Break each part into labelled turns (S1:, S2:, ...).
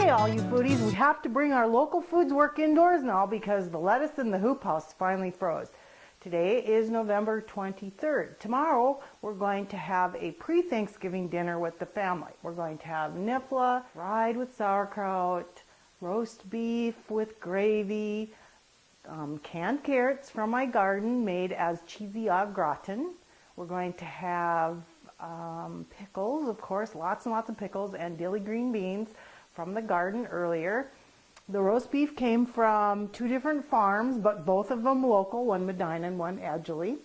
S1: All you foodies, we have to bring our local foods work indoors now because the lettuce in the hoop house finally froze. Today is November 23rd. Tomorrow we're going to have a pre-Thanksgiving dinner with the family. We're going to have nifla, fried with sauerkraut, roast beef with gravy, canned carrots from my garden made as cheesy au gratin. We're going to have pickles, of course, lots and lots of pickles, and dilly green beans from the garden earlier. The roast beef came from 2 different farms, but both of them local, one Medina and one Edgeley.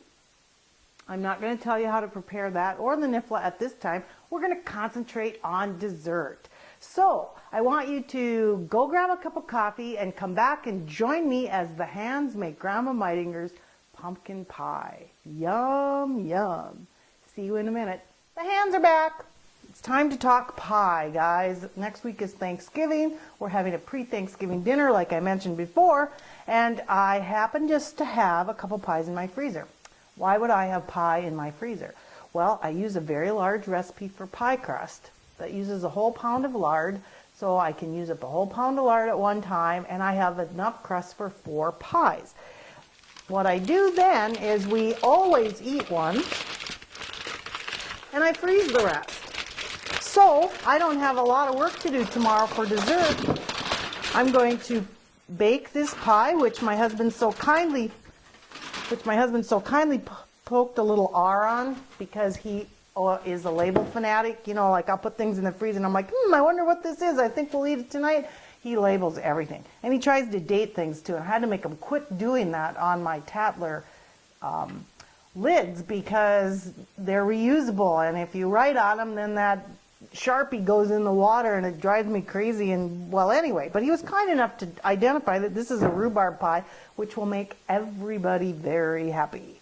S1: I'm not going to tell you how to prepare that or the nifla at this time. We're going to concentrate on dessert. So I want you to go grab a cup of coffee and come back and join me as the hands make Grandma Meidinger's pumpkin pie. Yum, yum. See you in a minute. The hands are back. It's time to talk pie, guys. Next week is Thanksgiving. We're having a pre-Thanksgiving dinner, like I mentioned before, and I happen just to have a couple pies in my freezer. Why would I have pie in my freezer? Well, I use a very large recipe for pie crust that uses a whole pound of lard, so I can use up a whole pound of lard at one time, and I have enough crust for 4 pies. What I do then is we always eat one, and I freeze the rest. So I don't have a lot of work to do tomorrow for dessert. I'm going to bake this pie, which my husband so kindly poked a little R on because he is a label fanatic. You know, like I'll put things in the freezer and I'm like, I wonder what this is. I think we'll eat it tonight. He labels everything. And he tries to date things too. And I had to make him quit doing that on my Tatler lids because they're reusable. And if you write on them, then that Sharpie goes in the water and it drives me crazy. And well, anyway, but he was kind enough to identify that this is a rhubarb pie, which will make everybody very happy.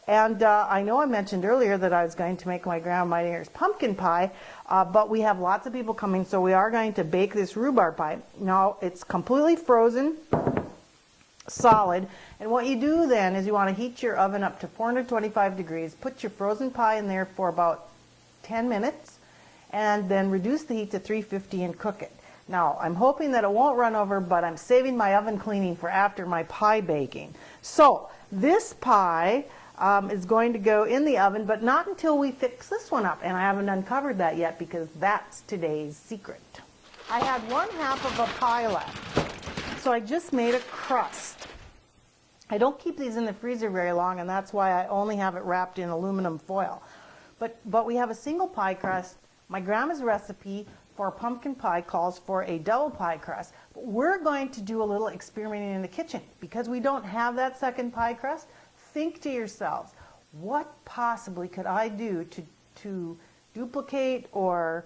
S1: And I know I mentioned earlier that I was going to make my Grandma Meidinger's pumpkin pie, but we have lots of people coming, so we are going to bake this rhubarb pie. Now, it's completely frozen, solid, and what you do then is you want to heat your oven up to 425 degrees, put your frozen pie in there for about 10 minutes, and then reduce the heat to 350 and cook it. Now, I'm hoping that it won't run over, but I'm saving my oven cleaning for after my pie baking. So, this pie is going to go in the oven, but not until we fix this one up. And I haven't uncovered that yet because that's today's secret. I had 1/2 of a pie left, so I just made a crust. I don't keep these in the freezer very long, and that's why I only have it wrapped in aluminum foil. But we have a single pie crust. My grandma's recipe for a pumpkin pie calls for a double pie crust. But we're going to do a little experimenting in the kitchen. Because we don't have that second pie crust, think to yourselves, what possibly could I do to duplicate or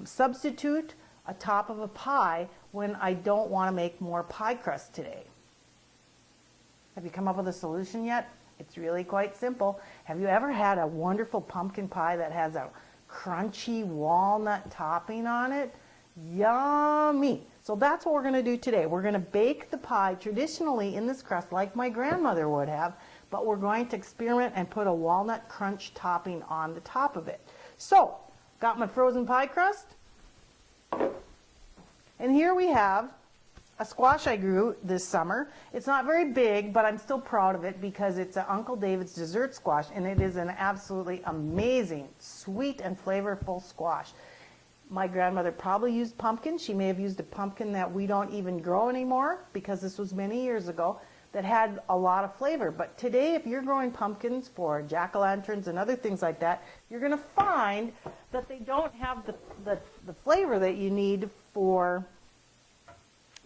S1: substitute a top of a pie when I don't want to make more pie crust today? Have you come up with a solution yet? It's really quite simple. Have you ever had a wonderful pumpkin pie that has a crunchy walnut topping on it? Yummy! So that's what we're going to do today. We're going to bake the pie traditionally in this crust like my grandmother would have, but we're going to experiment and put a walnut crunch topping on the top of it. So, got my frozen pie crust, and here we have a squash I grew this summer. It's not very big, but I'm still proud of it because it's an Uncle David's dessert squash, and it is an absolutely amazing, sweet and flavorful squash. My grandmother probably used pumpkin. She may have used a pumpkin that we don't even grow anymore because this was many years ago that had a lot of flavor. But today, if you're growing pumpkins for jack-o'-lanterns and other things like that, you're going to find that they don't have the flavor that you need for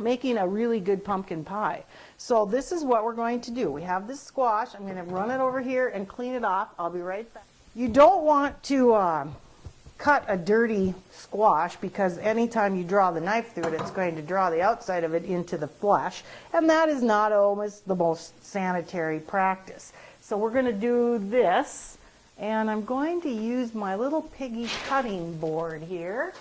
S1: making a really good pumpkin pie. So this is what we're going to do. We have this squash. I'm going to run it over here and clean it off. I'll be right back. You don't want to cut a dirty squash because anytime you draw the knife through it, it's going to draw the outside of it into the flesh, and that is not always the most sanitary practice. So we're going to do this, and I'm going to use my little piggy cutting board here.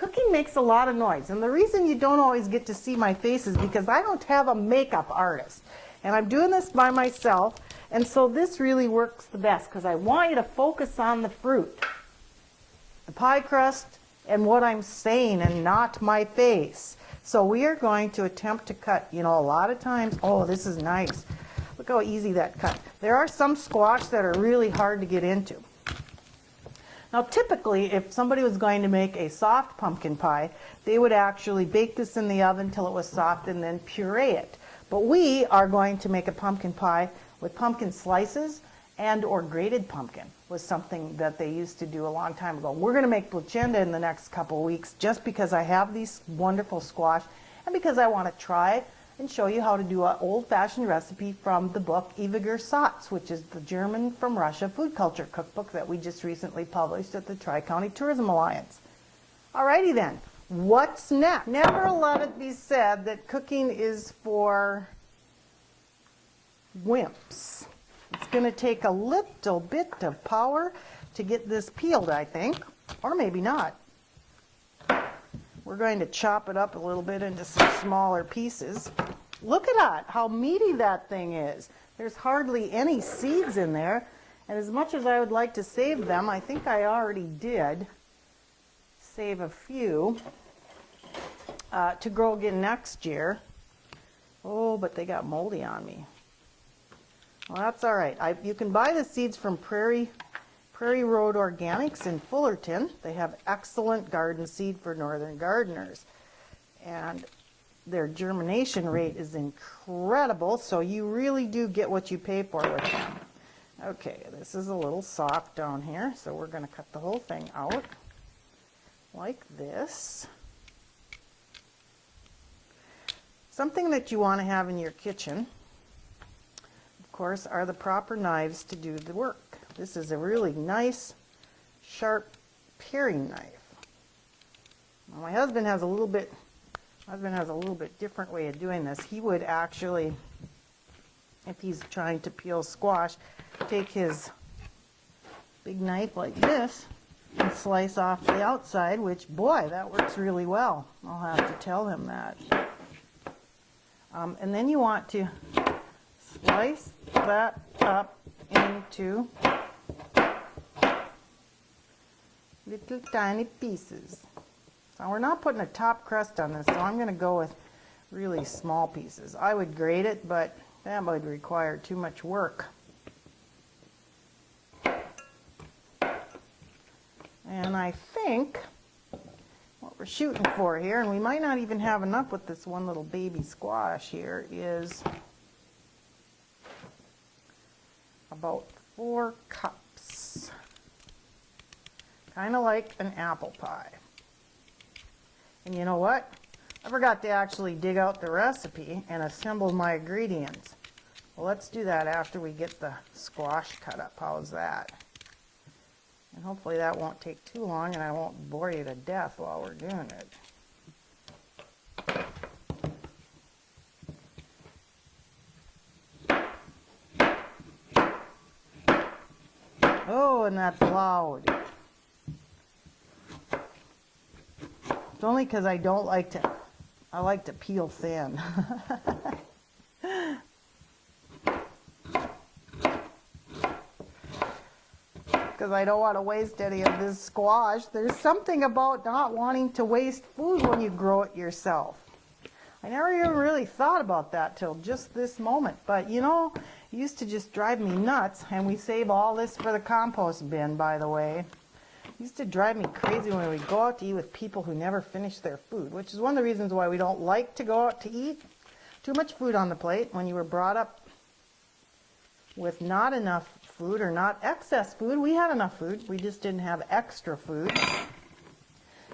S1: Cooking makes a lot of noise, and the reason you don't always get to see my face is because I don't have a makeup artist. And I'm doing this by myself, and so this really works the best because I want you to focus on the fruit, the pie crust, and what I'm saying and not my face. So we are going to attempt to cut, you know, a lot of times, oh, this is nice. Look how easy that cut. There are some squash that are really hard to get into. Now typically, if somebody was going to make a soft pumpkin pie, they would actually bake this in the oven till it was soft and then puree it. But we are going to make a pumpkin pie with pumpkin slices and or grated pumpkin was something that they used to do a long time ago. We're going to make placenta in the next couple of weeks just because I have these wonderful squash and because I want to try and show you how to do an old-fashioned recipe from the book Ewiger Satz, which is the German from Russia food culture cookbook that we just recently published at the Tri-County Tourism Alliance. Alrighty then, what's next? Never let it be said that cooking is for wimps. It's going to take a little bit of power to get this peeled, I think, or maybe not. We're going to chop it up a little bit into some smaller pieces. Look at that, how meaty that thing is. There's hardly any seeds in there, and as much as I would like to save them, I think I already did save a few to grow again next year. Oh, but they got moldy on me. Well, that's all right. You can buy the seeds from Prairie Road Organics in Fullerton. They have excellent garden seed for northern gardeners. And their germination rate is incredible, so you really do get what you pay for with them. Okay, this is a little soft down here, so we're going to cut the whole thing out like this. Something that you want to have in your kitchen, of course, are the proper knives to do the work. This is a really nice, sharp paring knife. Now, my husband has a little bit different way of doing this. He would actually, if he's trying to peel squash, take his big knife like this and slice off the outside, which, boy, that works really well. I'll have to tell him that. And then you want to slice that up into little tiny pieces. So we're not putting a top crust on this, so I'm going to go with really small pieces. I would grate it, but that would require too much work. And I think what we're shooting for here, and we might not even have enough with this one little baby squash here, is about 4 cups. Kind of like an apple pie. And you know what? I forgot to actually dig out the recipe and assemble my ingredients. Well, let's do that after we get the squash cut up. How's that? And hopefully that won't take too long and I won't bore you to death while we're doing it. Oh, and that's loud. It's only because I don't like to, I like to peel thin. Because I don't want to waste any of this squash. There's something about not wanting to waste food when you grow it yourself. I never even really thought about that till just this moment. But you know, it used to just drive me nuts, and we save all this for the compost bin, by the way. It used to drive me crazy when we go out to eat with people who never finish their food, which is one of the reasons why we don't like to go out to eat. Too much food on the plate. When you were brought up with not enough food or not excess food, we had enough food, we just didn't have extra food.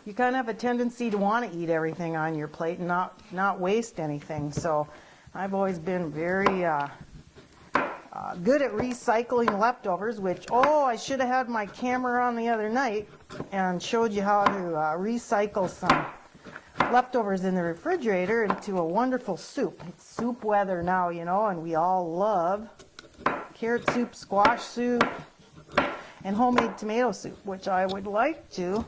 S1: You kind of have a tendency to want to eat everything on your plate and not waste anything. So I've always been very good at recycling leftovers, which, oh, I should have had my camera on the other night and showed you how to recycle some leftovers in the refrigerator into a wonderful soup. It's soup weather now, you know, and we all love carrot soup, squash soup, and homemade tomato soup, which I would like to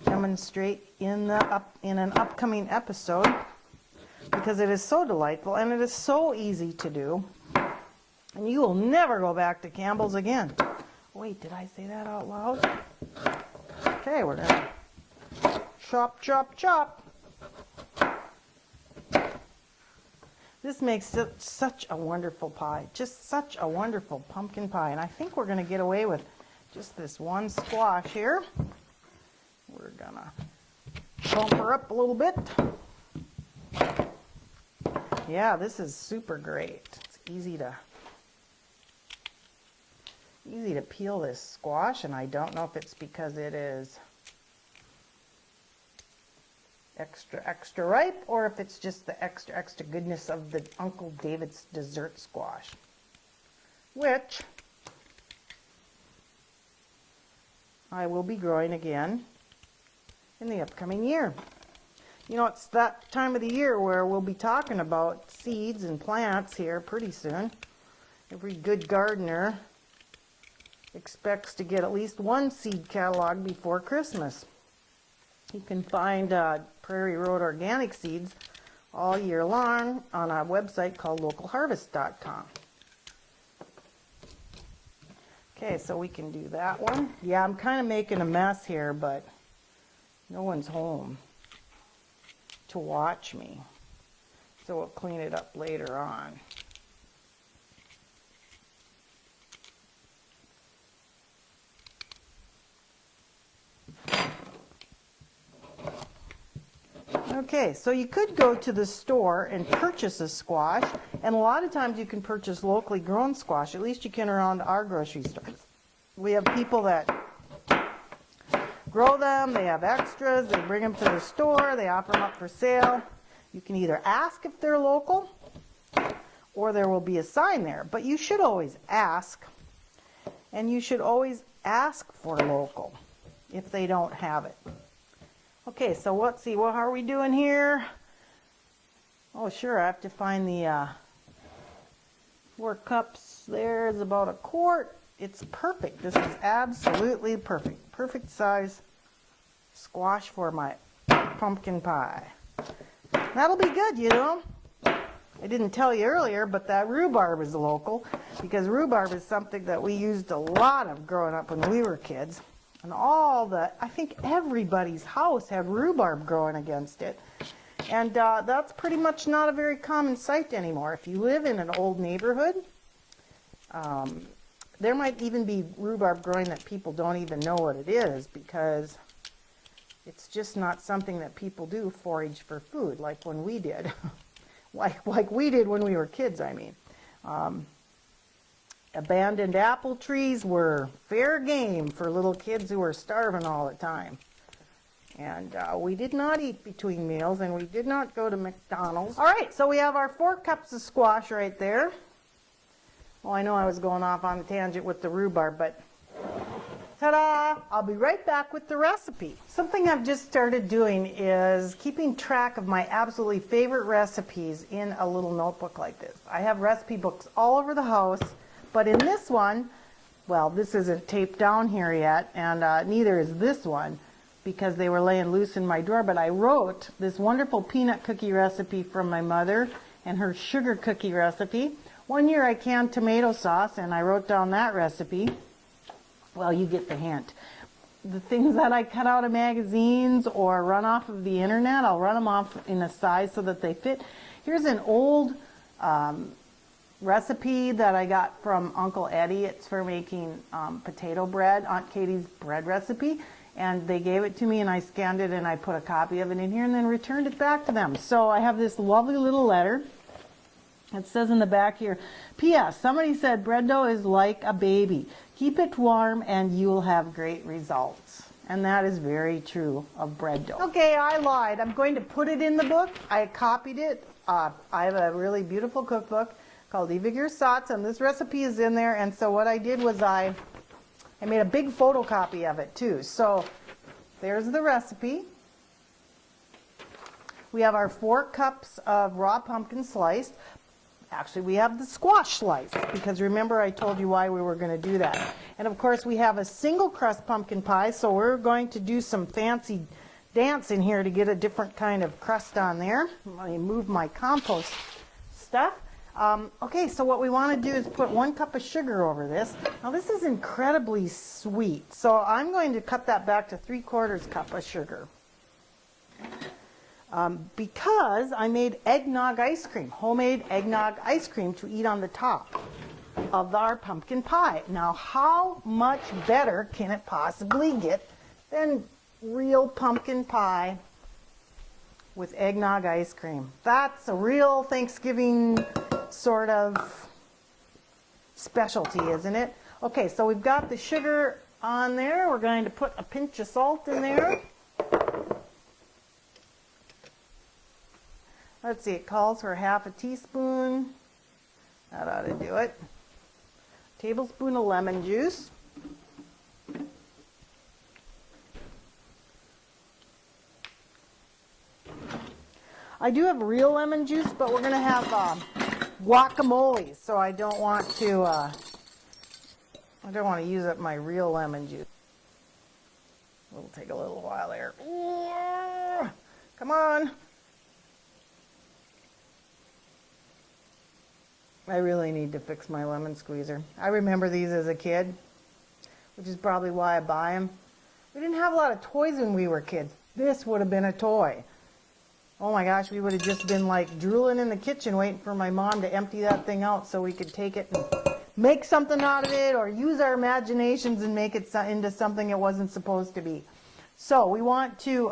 S1: demonstrate in an upcoming episode, because it is so delightful and it is so easy to do, and you will never go back to Campbell's again. Wait, did I say that out loud? Okay, we're gonna chop, chop, chop. This makes it such a wonderful pie, just such a wonderful pumpkin pie. And I think we're gonna get away with just this one squash here. We're gonna chomp her up a little bit. Yeah, this is super great. It's easy to peel this squash, and I don't know if it's because it is extra ripe, or if it's just the extra goodness of the Uncle David's dessert squash, which I will be growing again in the upcoming year. You know, it's that time of the year where we'll be talking about seeds and plants here pretty soon. Every good gardener expects to get at least one seed catalog before Christmas. You can find Prairie Road Organic Seeds all year long on a website called localharvest.com. Okay, so we can do that one. Yeah, I'm kind of making a mess here, but no one's home to watch me, so we'll clean it up later on. Okay, so you could go to the store and purchase a squash, and a lot of times you can purchase locally grown squash. At least you can around our grocery stores. We have people that grow them, they have extras, they bring them to the store, they offer them up for sale. You can either ask if they're local, or there will be a sign there, but you should always ask, and you should always ask for local if they don't have it. Okay, so let's see, what are we doing here? Oh, sure, I have to find the 4 cups. There's about a quart. It's perfect. This is absolutely perfect. Perfect size squash for my pumpkin pie. That'll be good, you know. I didn't tell you earlier, but that rhubarb is local, because rhubarb is something that we used a lot of growing up when we were kids. And I think everybody's house had rhubarb growing against it. And that's pretty much not a very common sight anymore. If you live in an old neighborhood, there might even be rhubarb growing that people don't even know what it is, because it's just not something that people do, forage for food, like when we did. like we did when we were kids, I mean. Abandoned apple trees were fair game for little kids who were starving all the time. And we did not eat between meals, and we did not go to McDonald's. All right, so we have our 4 cups of squash right there. Well, I know I was going off on a tangent with the rhubarb, but ta-da! I'll be right back with the recipe. Something I've just started doing is keeping track of my absolutely favorite recipes in a little notebook like this. I have recipe books all over the house. But in this one, well, this isn't taped down here yet, and neither is this one, because they were laying loose in my drawer. But I wrote this wonderful peanut cookie recipe from my mother and her sugar cookie recipe. One year I canned tomato sauce, and I wrote down that recipe. Well, you get the hint. The things that I cut out of magazines or run off of the internet, I'll run them off in a size so that they fit. Here's an old recipe that I got from Uncle Eddie. It's for making potato bread, Aunt Katie's bread recipe, and they gave it to me, and I scanned it and I put a copy of it in here and then returned it back to them. So I have this lovely little letter. It says in the back here, P.S. Somebody said bread dough is like a baby. Keep it warm and you'll have great results. And that is very true of bread dough. Okay, I lied. I'm going to put it in the book. I copied it. I have a really beautiful cookbook called Eviger Sots, and this recipe is in there. And so what I did was I made a big photocopy of it too. So there's the recipe. We have our 4 cups of raw pumpkin sliced. Actually, we have the squash slice, because remember I told you why we were going to do that. And of course we have a single crust pumpkin pie, so we're going to do some fancy dance in here to get a different kind of crust on there. Let me move my compost stuff. Okay, so what we want to do is put 1 cup of sugar over this. Now this is incredibly sweet, so I'm going to cut that back to 3/4 cup of sugar. Because I made eggnog ice cream, homemade eggnog ice cream to eat on the top of our pumpkin pie. Now how much better can it possibly get than real pumpkin pie with eggnog ice cream? That's a real Thanksgiving sort of specialty, isn't it? Okay, so we've got the sugar on there. We're going to put a pinch of salt in there. Let's see, it calls for 1/2 teaspoon. That ought to do it. Tablespoon of lemon juice. I do have real lemon juice, but we're going to have guacamole, so I don't want to use up my real lemon juice. It'll take a little while there. Come on. I really need to fix my lemon squeezer. I remember these as a kid, which is probably why I buy them. We didn't have a lot of toys when we were kids. This would have been a toy. Oh my gosh, we would have just been like drooling in the kitchen waiting for my mom to empty that thing out so we could take it and make something out of it, or use our imaginations and make it into something it wasn't supposed to be. So we want to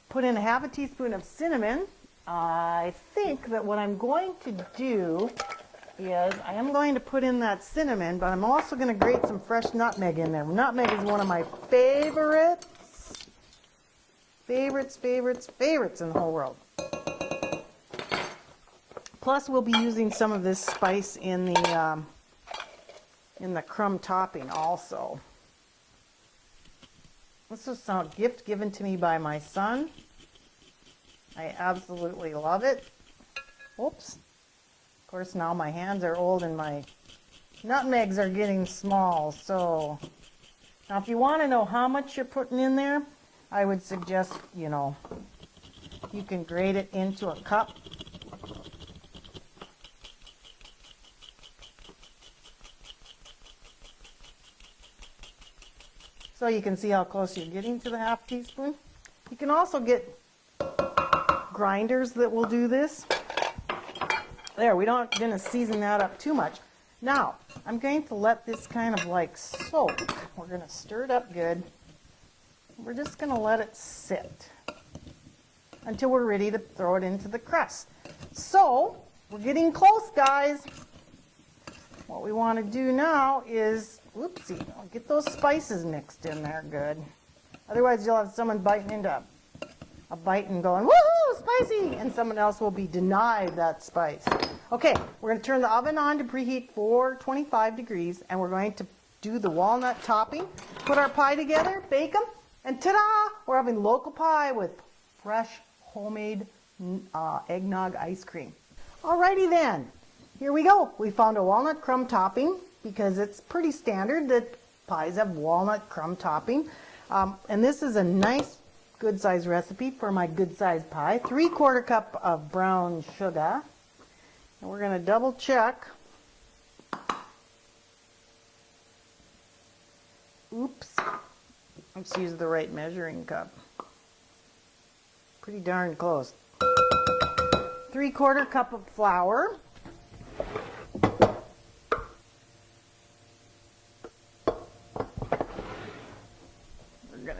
S1: put in 1/2 teaspoon of cinnamon. I think that what I'm going to do is I am going to put in that cinnamon, but I'm also going to grate some fresh nutmeg in there. Nutmeg is one of my favorites in the whole world. Plus we'll be using some of this spice in the crumb topping also. This is a gift given to me by my son. I absolutely love it. Oops. Of course, now my hands are old and my nutmegs are getting small. So now if you want to know how much you're putting in there, I would suggest, you can grate it into a cup. So you can see how close you're getting to the 1/2 teaspoon. You can also get grinders that will do this. There, we don't going to season that up too much. Now, I'm going to let this kind of like soak. We're going to stir it up good. We're just going to let it sit until we're ready to throw it into the crust. So, we're getting close, guys. What we want to do now is, whoopsie, get those spices mixed in there good. Otherwise, you'll have someone biting into a bite and going, woohoo, spicy, and someone else will be denied that spice. Okay, we're going to turn the oven on to preheat 425 degrees, and we're going to do the walnut topping, put our pie together, bake them, and ta-da, we're having local pie with fresh homemade eggnog ice cream. Alrighty then, here we go. We found a walnut crumb topping because it's pretty standard that pies have walnut crumb topping. And this is a nice good size recipe for my good size pie. 3/4 cup of brown sugar. And we're going to double check. Oops. Let's use the right measuring cup. Pretty darn close. 3/4 cup of flour.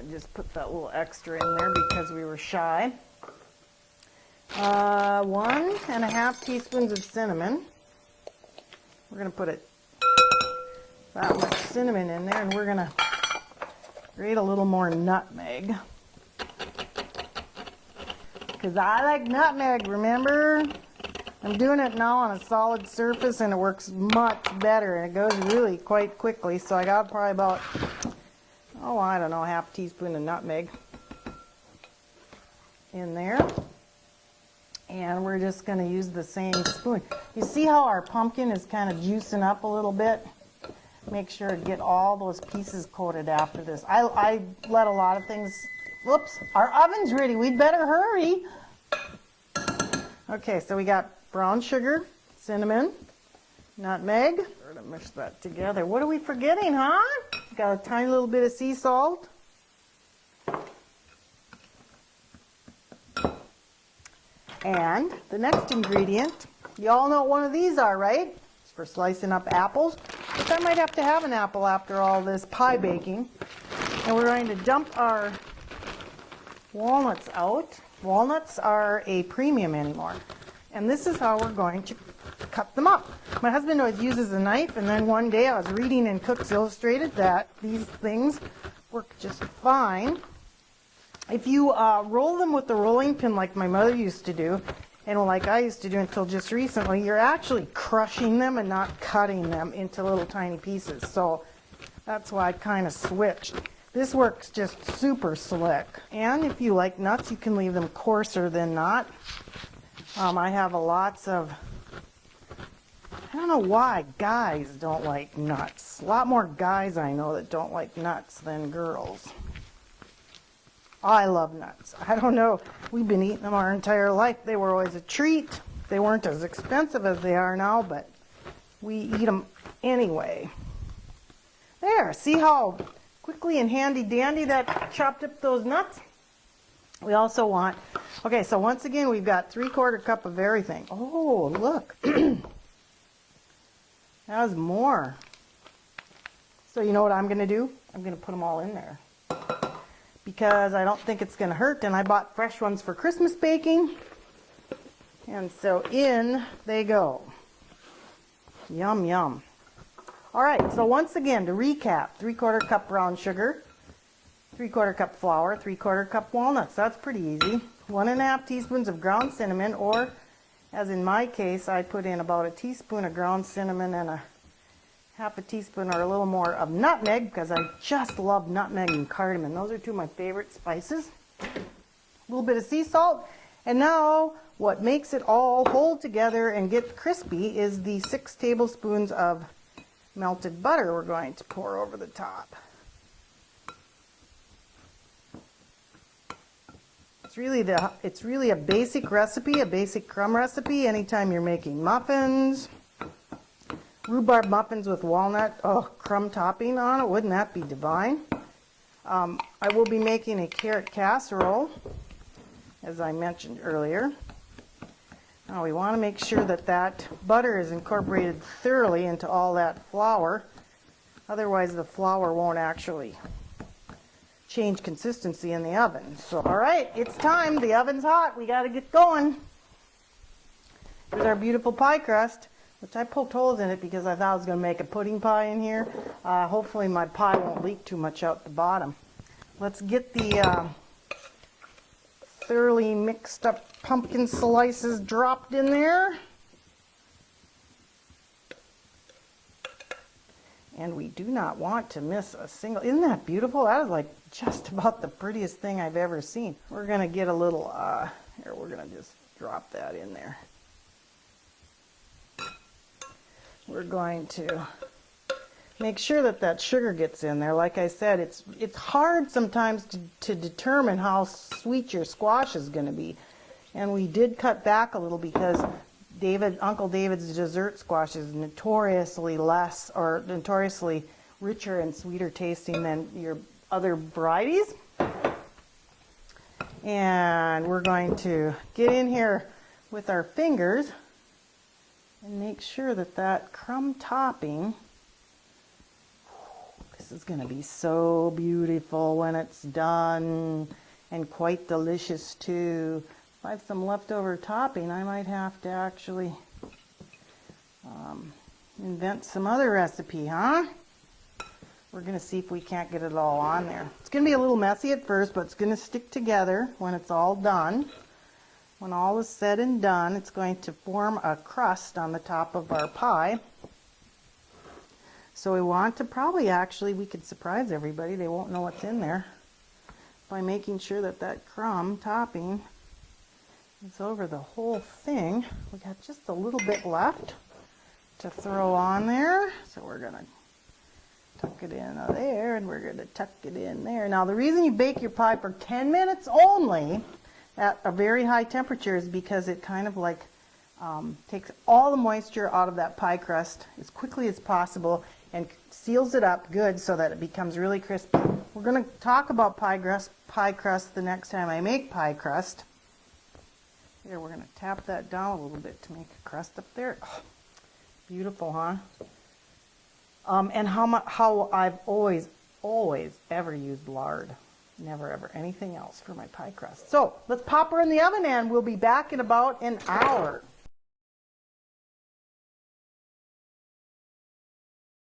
S1: Just put that little extra in there because we were shy. 1.5 teaspoons of cinnamon. We're going to put that much cinnamon in there, and we're going to grate a little more nutmeg. Because I like nutmeg, remember? I'm doing it now on a solid surface, and it works much better, and it goes really quite quickly. So I got probably about, I don't know, 1/2 teaspoon of nutmeg in there. And we're just going to use the same spoon. You see how our pumpkin is kind of juicing up a little bit? Make sure to get all those pieces coated after this. I let a lot of things, whoops, our oven's ready. We'd better hurry. Okay, so we got brown sugar, cinnamon, nutmeg. We're going to mix that together. What are we forgetting, huh? Got a tiny little bit of sea salt. And the next ingredient, you all know what one of these are, right? It's for slicing up apples. But I might have to have an apple after all this pie baking. And we're going to dump our walnuts out. Walnuts are a premium anymore. And this is how we're going to cut them up. My husband always uses a knife, and then one day I was reading in Cook's Illustrated that these things work just fine. If you roll them with the rolling pin like my mother used to do, and like I used to do until just recently, you're actually crushing them and not cutting them into little tiny pieces. So that's why I kind of switched. This works just super slick. And if you like nuts, you can leave them coarser than not. I have lots of, I don't know why guys don't like nuts. A lot more guys I know that don't like nuts than girls. I love nuts. I don't know. We've been eating them our entire life. They were always a treat. They weren't as expensive as they are now, but we eat them anyway. There, see how quickly and handy dandy that chopped up those nuts? We also want, okay, so once again, we've got 3/4 cup of everything. Oh, look. That was more. So you know what I'm going to do? I'm going to put them all in there, because I don't think it's going to hurt, and I bought fresh ones for Christmas baking. And so in they go. Yum, yum. All right, so once again, to recap, 3/4 cup brown sugar, 3/4 cup flour, 3/4 cup walnuts. That's pretty easy. 1½ teaspoons of ground cinnamon, or as in my case, I put in about a teaspoon of ground cinnamon and a half a teaspoon or a little more of nutmeg, because I just love nutmeg and cardamom. Those are two of my favorite spices. A little bit of sea salt. And now what makes it all hold together and get crispy is the 6 tablespoons of melted butter we're going to pour over the top. It's really a basic recipe, a basic crumb recipe anytime you're making muffins. Rhubarb muffins with walnut, crumb topping on it. Wouldn't that be divine? I will be making a carrot casserole, as I mentioned earlier. Now we want to make sure that that butter is incorporated thoroughly into all that flour. Otherwise the flour won't actually change consistency in the oven. So, all right, it's time. The oven's hot. We got to get going. Here's our beautiful pie crust, which I poked holes in it because I thought I was going to make a pudding pie in here. Hopefully my pie won't leak too much out the bottom. Let's get the thoroughly mixed up pumpkin slices dropped in there. And we do not want to miss a single. Isn't that beautiful? That is like just about the prettiest thing I've ever seen. We're going to get a little, here, we're going to just drop that in there. We're going to make sure that that sugar gets in there. Like I said, it's hard sometimes to determine how sweet your squash is going to be. And we did cut back a little because Uncle David's dessert squash is notoriously less, or notoriously richer and sweeter tasting than your other varieties. And we're going to get in here with our fingers and make sure that that crumb topping, this is going to be so beautiful when it's done, and quite delicious too. If I have some leftover topping, I might have to actually invent some other recipe, huh? We're going to see if we can't get it all on there. It's going to be a little messy at first, but it's going to stick together when it's all done. When all is said and done, it's going to form a crust on the top of our pie. So we want to probably actually, we could surprise everybody. They won't know what's in there by making sure that that crumb topping It's over the whole thing. We got just a little bit left to throw on there. So we're gonna tuck it in there, and we're gonna tuck it in there. Now the reason you bake your pie for 10 minutes only at a very high temperature is because it kind of like takes all the moisture out of that pie crust as quickly as possible and seals it up good so that it becomes really crispy. We're going to talk about pie crust the next time I make pie crust. Here, we're going to tap that down a little bit to make a crust up there. Oh, beautiful, huh? And how I've always ever used lard. Never ever anything else for my pie crust. So let's pop her in the oven and we'll be back in about an hour.